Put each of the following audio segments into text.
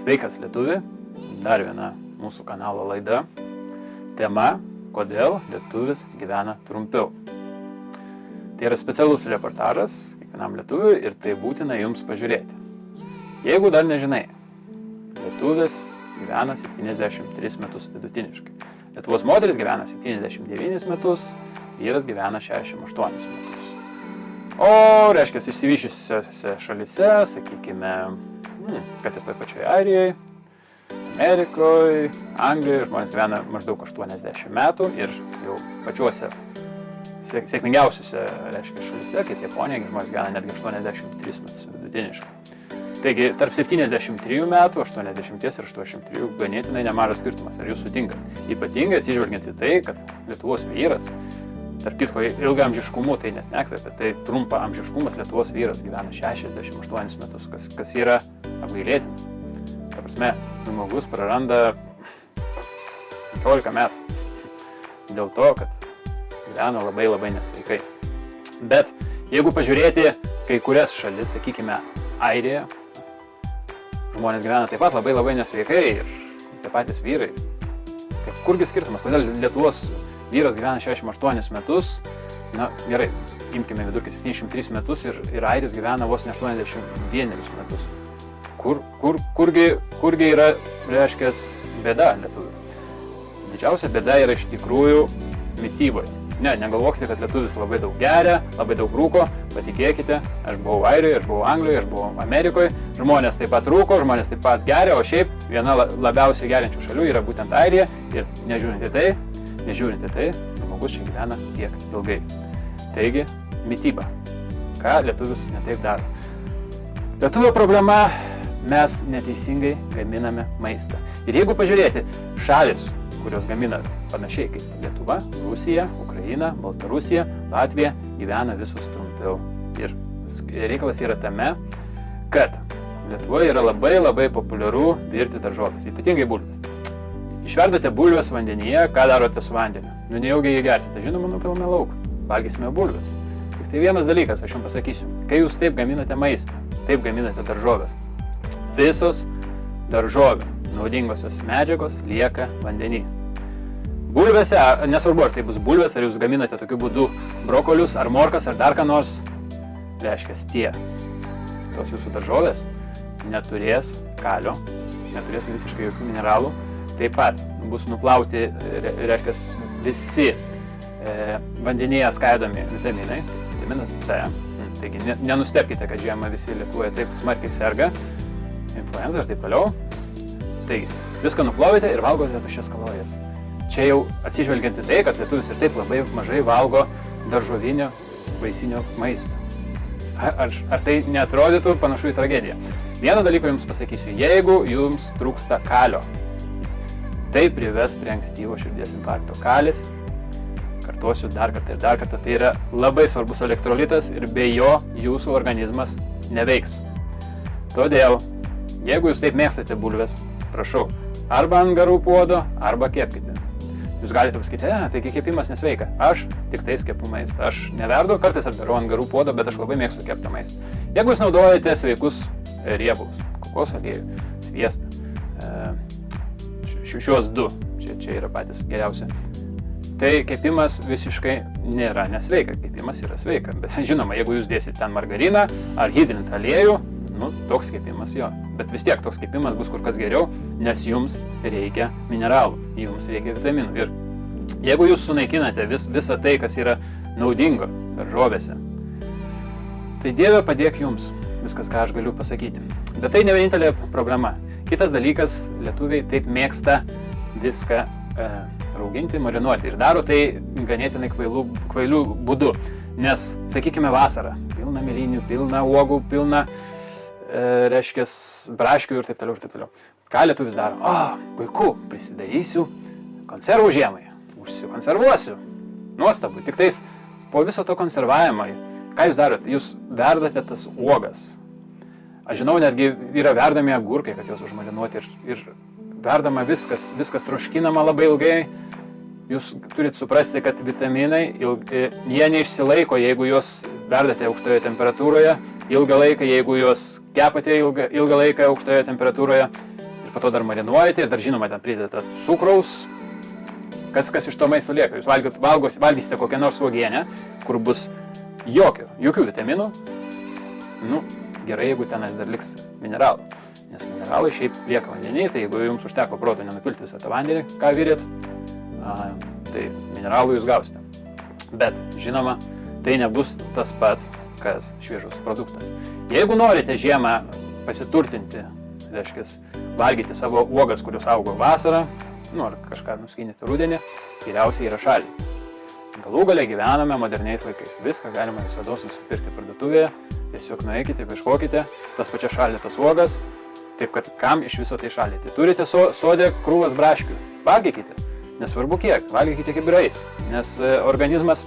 Sveikas lietuvi, dar viena mūsų kanalo laida. Tema, kodėl lietuvis gyvena trumpiau. Tai yra specialus reportažas kiekvienam lietuviui ir tai būtina jums pažiūrėti. Jeigu dar nežinai, lietuvis gyvena 73 metus vidutiniškai. Lietuvos moteris gyvena 79 metus, vyras gyvena 68 metus. O, reiškia, išsivyščiusiose šalyse, sakykime, kad ir toje pačioje Airijoje, Amerikoje, Anglijoje žmonės gyvena maždaug 80 metų ir jau pačiuose sėkmingiausiuose, reiškia, šalyse, kaip Japonija, žmonės gyvena netgi 83 metus vidutiniškai. Taigi, tarp 73 metų, 80 ir 83 ganėtinai nemažas skirtumas. Ar jūs sutinkat? Ypatingai atsižvelgiant į tai, kad Lietuvos vyras, tarp kitko, ilgaamžiškumu tai net nekvepia, tai trumpa amžiškumas Lietuvos vyras gyvena 68 metus, kas yra apgailėtina. Ta prasme, žmogus praranda 15 metų dėl to, kad gyvena labai nesveikai. Bet jeigu pažiūrėti kai kurias šalis, sakykime, Airija, žmonės gyvena taip pat labai nesveikai ir tie patys vyrai. Kurgi skirtumas, kodėl Lietuvos vyras gyvena 68 metus, na gerai, imkime vidurkį 73 metus ir Airis gyvena vos ne 81 metus. Kurgi yra, reiškia, bėda lietuvių? Didžiausia bėda yra iš tikrųjų mityboje. Negalvokite, kad lietuvis labai daug geria, labai daug rūko, patikėkite, aš buvau Airijoje, aš buvau Anglijoje, aš buvau Amerikoje, žmonės taip pat rūko, žmonės taip pat geria, o šiaip viena labiausiai geriančių šalių yra būtent Airija ir nežiūrint į tai, žmogus čia gyvena tiek ilgai. Taigi, mityba. Ką lietuvis netaip daro? Lietuvio problema, mes neteisingai gaminame maistą. Ir jeigu pažiūrėti, šalis, kurios gamina panašiai kaip Lietuva, Rusija, Ukraina, Baltarusija, Latvija, gyvena visus trumpiau. Ir reikalas yra tame, kad Lietuvoje yra labai populiaru virti daržovės, ypatingai bulves. Išverdate bulves vandenyje, ką darote su vandeniu? Nejaugi jį gersite, žinoma, nupilame lauk, valgysime bulves. Tik tai vienas dalykas, aš jums pasakysiu, kai jūs taip gaminate maistą, taip gaminate daržovės, visos daržovių naudingosios medžiagos lieka vandenį. Bulvėse, nesvarbu, ar tai bus bulvės, ar jūs gaminate tokiu būdu brokolius, ar morkas, ar dar ką nors, reiškia, tos jūsų daržovės neturės kalio, neturės visiškai jokių mineralų, taip pat bus nuplauti, reiškia, visi vandenyje skaidomi vitaminai, vitaminas C, taigi nenustebkite, kad žiemą visi Lietuvoje taip smarkiai serga, influenza ir taip toliau. Taigi, viską nuplovite ir valgote tuščias kalorijas. Čia jau atsižvelgiant į tai, kad lietuvis ir taip labai mažai valgo daržovinio, vaisinio maisto. Ar tai neatrodytų panašu į tragediją? Vieną dalyką jums pasakysiu, jeigu jums trūksta kalio, tai prives prie ankstyvo širdies infarkto. Kalis, kartuosiu dar kartą, tai yra labai svarbus elektrolitas ir be jo jūsų organizmas neveiks. Todėl, jeigu jūs taip mėgstate bulves, prašau, arba ant garų puodo, arba kepkite. Jūs galite pasakyti, taigi kepimas nesveika. Aš tik tais kepu maistą. Aš neverdu, kartais aš darau ant garų puodo, bet aš labai mėgstu keptą maistą. Jeigu jūs naudojate sveikus riebalus, kokosų aliejų, sviestą, šiuos du, čia yra patys geriausi, tai kepimas visiškai nėra nesveika. Kepimas yra sveika. Bet žinoma, jeigu jūs dėsite ten margariną ar hidrintą aliejų, toks kepimas jo. Bet vis tiek toks kepimas bus kur kas geriau, nes jums reikia mineralų, jums reikia vitaminų. Ir jeigu jūs sunaikinate visą tai, kas yra naudingo daržovėse, tai Dieve padėk jums, viskas, ką aš galiu pasakyti. Bet tai ne vienintelė problema. Kitas dalykas, lietuviai taip mėgsta viską rauginti, marinuoti ir daro tai ganėtinai kvailių būdu. Nes, sakykime, vasara, pilna mėlynių, pilna uogų, pilna reiškia, braškių ir taip toliau. Ką lietuvis daro? Puiku, prisidarysiu konservų žiemai, užsikonservuosiu. Nuostabu, tik tais po viso to konservavimo, ką jūs darote? Jūs verdate tas uogas. Aš žinau, netgi yra verdami agurkai, kad juos užmarinuoti ir verdama viskas troškinama labai ilgai. Jūs turite suprasti, kad vitaminai, jie neišsilaiko, jeigu juos verdate aukštoje temperatūroje ilgą laiką, jeigu juos kepate ilgą laiką aukštoje temperatūroje, ir po to dar marinuojate ir dar žinoma ten pridedate cukraus. Kas iš to maisto lieka? Jūs valgysite kokią nors uogienę, kur bus jokių vitaminų. Nu, gerai, jeigu tenais dar liks mineralų. Nes mineralai šiaip lieka vandenį, tai jeigu jums užteko proto nenupilti visą tą vandenį, ką virėt, tai mineralų jūs gausite. Bet, žinoma, tai nebus tas pats, kas šviežus produktas. Jeigu norite žiemą pasiturtinti, reiškia, valgyti savo uogas, kurios augo vasarą, ar kažką nuskinyti rudenį, geriausiai yra šaldyti. Galų gale gyvename moderniais laikais. Viską galima visados nusipirkti parduotuvėje. Tiesiog nueikite, ieškokite tas pačias šaldytas uogas. Taip kad kam iš viso tai šaldyti? Turite sode krūvas braškių. Valgykite. Nesvarbu kiek. Valgykite kibirais. Nes organizmas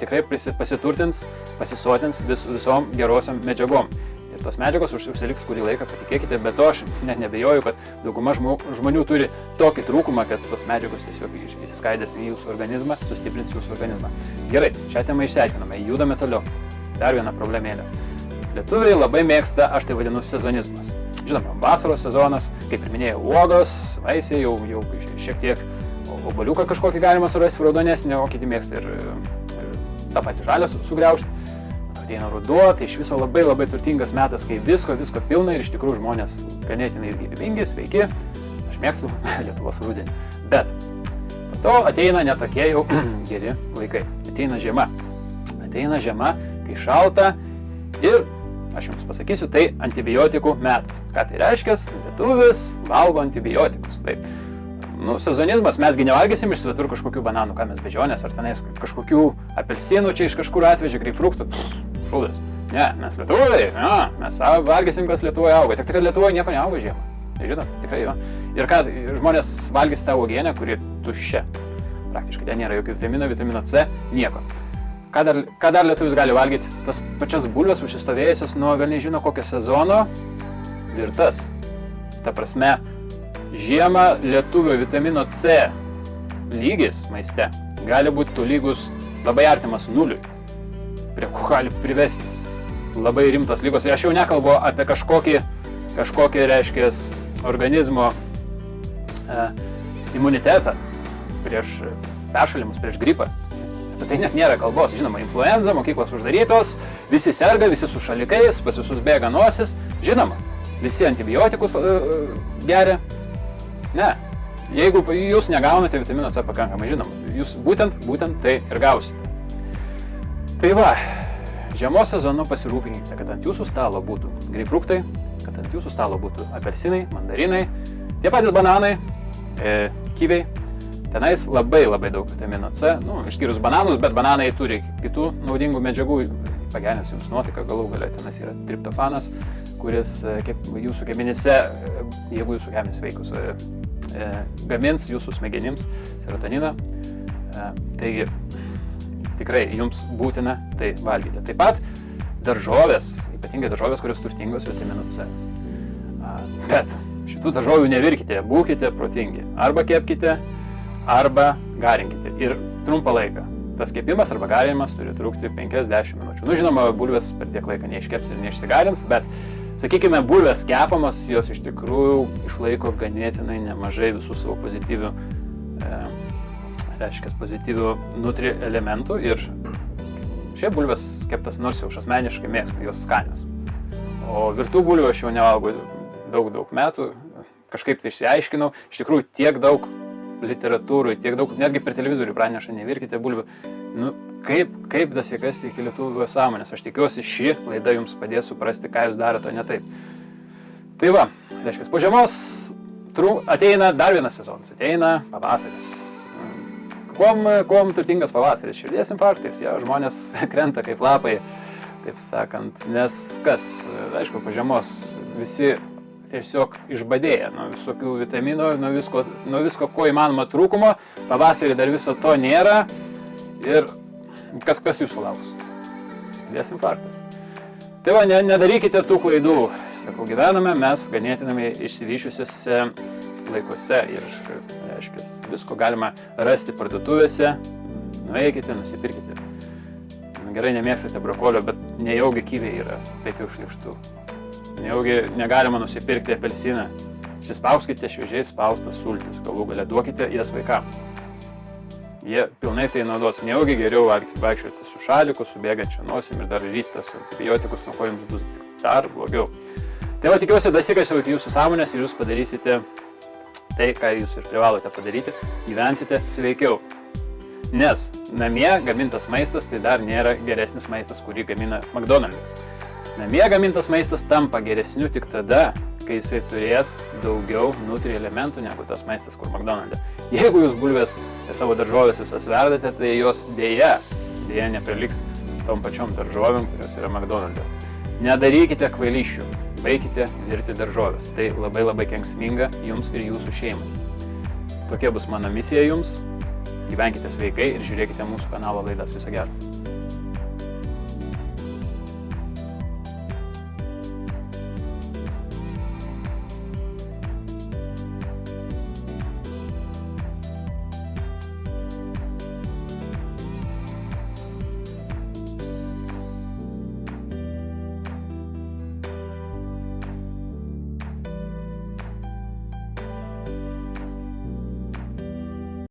tikrai pasiturtins, pasisotins visom gerosiom medžiagom. Ir tos medžiagos užsiliks kurį laiką, patikėkite, bet to aš net nebejoju, kad dauguma žmonių turi tokį trūkumą, kad tos medžiagos tiesiog įsiskaidės į jūsų organizmą, sustiprins jūsų organizmą. Gerai, šią temą išsiaiškiname, judame toliau. Dar viena problemėlė. Lietuviai labai mėgsta, aš tai vadinu, sezonizmas. Žinoma, vasaros sezonas, kaip ir minėjau, uogos, vaisiai, jau šiek tiek obuoliuką kažkokį galima surasti raudonesnį, o kiti mėgsta ir tą patį žalę sugriaužti. Ateina ruduo, tai iš viso labai turtingas metas, kai visko pilna ir iš tikrųjų žmonės ganėtinai gyvybingi, sveiki. Aš mėgstu Lietuvos rudenį. Bet po to ateina netokie jau geri laikai. Ateina žiema, kai šalta ir, aš jums pasakysiu, tai antibiotikų metas. Ką tai reiškia? Lietuvis valgo antibiotikus. Taip. Sezonizmas, mesgi nevalgysim iš svetur kažkokių bananų, ką mes bežionės, ar tenais kažkokių apelsinų čia iš kažkur atvežė, greipfruktų. Šūdas. Ne, mes lietuviai, mes valgysim, kas Lietuvoje auga. Tik kad Lietuvoje nieko neauga žiemą. Žinot, tikrai jo. Ir ką, žmonės valgys tą uogienę, kuri tuščia. Praktiškai ten nėra jokių vitamino C, nieko. Ką dar lietuvis gali valgyti? Tas pačias bulves užsistovėjusios nuo velniai žino kokio sezono virtas. Ta prasme, žiemą lietuvio vitamino C lygis maiste gali būti tolygus labai artimas nuliui, prie ko gali privesti labai rimtos lygos. Ir aš jau nekalbu apie kažkokį reiškia, organizmo imunitetą prieš peršalimus, prieš gripą. Apie tai net nėra kalbos. Žinoma, influenza, mokyklos uždarytos, visi serga, visi su šalikais, pas visus bėga nosis. Žinoma, visi antibiotikus geria. Ne, jeigu jūs negaunate vitamino C pakankamai, žinoma, jūs būtent tai ir gausite. Tai va, žiemos sezonu pasirūpinkite, kad ant jūsų stalo būtų greipfruktai, kad ant jūsų stalo būtų apelsinai, mandarinai, tie patys bananai, kiviai. Tenais labai daug vitamino C, išskyrus bananus, bet bananai turi kitų naudingų medžiagų, pagerins jums nuotaiką, galų gale tenais yra triptofanas, kuris jūsų kepenyse, jeigu jūsų kepenys sveikus, gamins jūsų smegenims serotoniną. Taigi tikrai jums būtina tai valgyti. Taip pat daržovės, ypatingai daržovės, kurios turtingos vitaminu C. Bet šitų daržovių nevirkite, būkite protingi. Arba kepkite, arba garinkite. Ir trumpą laiką. Tas kepimas arba garinimas turi trukti 50 minučių. Žinoma, bulvės per tiek laiką neiškeps ir neišsigarins, bet, sakykime, bulvės kepamos, jos iš tikrųjų išlaiko ganėtinai nemažai visų savo pozityvių nutri elementų. Ir šiaip bulvės keptas, nors jau aš asmeniškai mėgstu, jos skanios. O virtų bulvių aš jau nevalgau daug metų, kažkaip tai išsiaiškinau, iš tikrųjų tiek daug literatūrui, tiek daug, netgi per televizorių praneša, nevirkite bulvių. Kaip dasikasti iki lietuvių sąmonės. Aš tikiuosi, ši laida jums padės suprasti, ką jūs darote, o ne taip. Tai va, reiškia, po žiemos ateina dar vienas sezonas, ateina pavasaris. Kuom turtingas pavasaris? Širdies infarktais, žmonės krenta kaip lapai, taip sakant, nes kas, aišku, po žiemos visi tiesiog išbadėja nuo visokių vitaminų, nuo visko, ko įmanoma trūkumo, pavasarį dar viso to nėra ir kas jūsų lauks? Širdies infarktas. Tai va, nedarykite tų klaidų. Sakau, gyvename mes ganėtinai išsivyščiusiuose laikuose ir, reiškia, visko galima rasti parduotuvėse, nueikite, nusipirkite. Gerai, nemėgstate brokolio, bet nejaugi kiviai yra taip jau šlykštu. Nejaugi negalima nusipirkti apelsiną. Įsispauskite šviežiai spaustas sultis, galų gale duokite jas vaikams. Jie pilnai tai naudos. Nejaugi geriau vaikščioti su šaliku, su bėgančia nosim ir dar ryti su antibiotikus, nuo ko jums bus dar blogiau. Tai va, tikiuosi, dasikasiu iki jūsų sąmonės ir jūs padarysite tai, ką jūs ir privalote padaryti, gyvensite sveikiau. Nes namie gamintas maistas tai dar nėra geresnis maistas, kurį gamina McDonald's. Namie gamintas maistas tampa geresniu tik tada, kai jisai turės daugiau nutri elementų negu tas maistas, kur McDonald's. Jeigu jūs bulvės savo daržovės visas verdate, tai jos dėja nepriliks tom pačiom daržovėm, kurios yra McDonald's. Nedarykite kvailysčių, baikite virti daržovės. Tai labai kenksminga jums ir jūsų šeimai. Tokia bus mano misija jums. Gyvenkite sveikai ir žiūrėkite mūsų kanalo laidas. Viso gero.